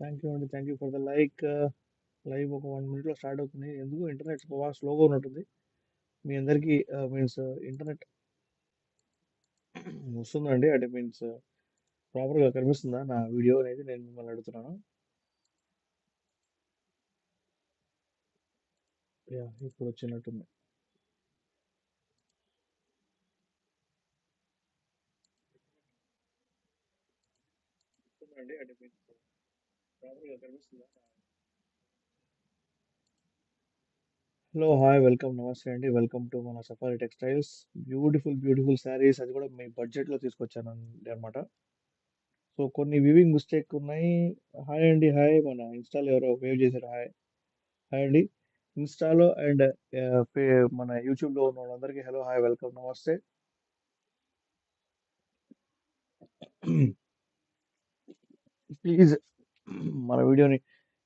Thank you అండి. Thank you for the like. Live ఒక 1 మినిట్‌లో స్టార్ట్ అవుతుంది. ఎందుకో ఇంటర్నెట్ బాగా స్లోగా ఉన్నట్టుంది. మీ అందరికీ మీన్స్ ఇంటర్నెట్ వస్తుందండి? అంటే మీన్స్ ప్రాపర్‌గా కనిపిస్తుందా నా వీడియో అనేది? నేను మిమ్మల్ని అడుగుతున్నాను. యాహ్! ఇప్పుడు వచ్చినట్టుంది. వస్తుందండి? అంటే మీన్స్ ప్రాపర్‌గా కనిపిస్తుందా? హలో! హాయ్! వెల్కమ్. నమస్తే అండి. వెల్కమ్ టు మన safari textiles. Beautiful, beautiful saris అది కూడా మీ బడ్జెట్‌లో తీసుకొచ్చానండి అన్నమాట. సో, కొన్ని వీవింగ్ మిస్టేక్ ఉన్నాయి. హాయ్ అండి. హాయ్. మన ఇన్‌స్టాలో ఎవరో వేవ్ చేశారు. హాయ్. హాయ్ అండి. ఇన్‌స్టాలో అండ్ ఆహ్, ఫే మన యూట్యూబ్‌లో ఉన్న వాళ్ళందరికీ హలో, హాయ్, వెల్కమ్, నమస్తే. ప్లీజ్ మన వీడియోని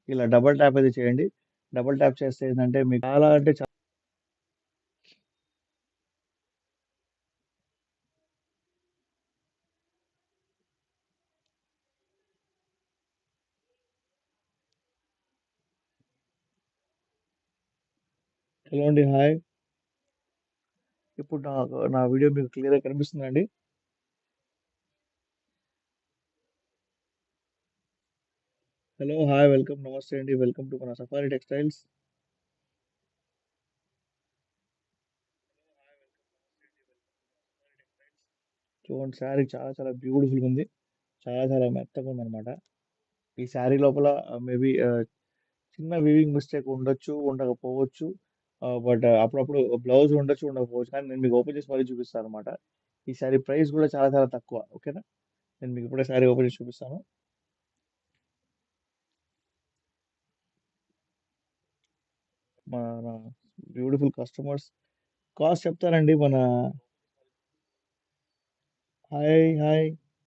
ఇలా డబుల్ ట్యాప్ అయితే చేయండి. డబుల్ ట్యాప్ చేస్తే ఏంటంటే మీకు చాలా అంటే చాలా హలో అండి. హాయ్. ఇప్పుడు నా వీడియో మీకు క్లియర్‌గా కనిపిస్తుందా అండి? హలో, హాయ్, వెల్కమ్, నమస్తే అండి. వెల్కమ్ టు మన సఫారీ టెక్స్టైల్స్. చూడండి శారీ చాలా చాలా బ్యూటిఫుల్‌గా ఉంది. చాలా చాలా మెత్తగా ఉందన్నమాట. ఈ శారీ లోపల మేబీ చిన్న వీవింగ్ మిస్టేక్ ఉండొచ్చు, ఉండకపోవచ్చు. బట్ అప్పుడప్పుడు బ్లౌజ్ ఉండొచ్చు, ఉండకపోవచ్చు. కానీ నేను మీకు ఓపెన్ చేసి మరీ చూపిస్తానన్నమాట. ఈ సారీ ప్రైస్ కూడా చాలా చాలా తక్కువ. ఓకేనా? నేను మీకు ఇప్పుడే సారీ ఓపెన్ చేసి చూపిస్తాను. మన బ్యూటిఫుల్ కస్టమర్స్ కాస్ట్ చెప్తారండి. Hi, hi.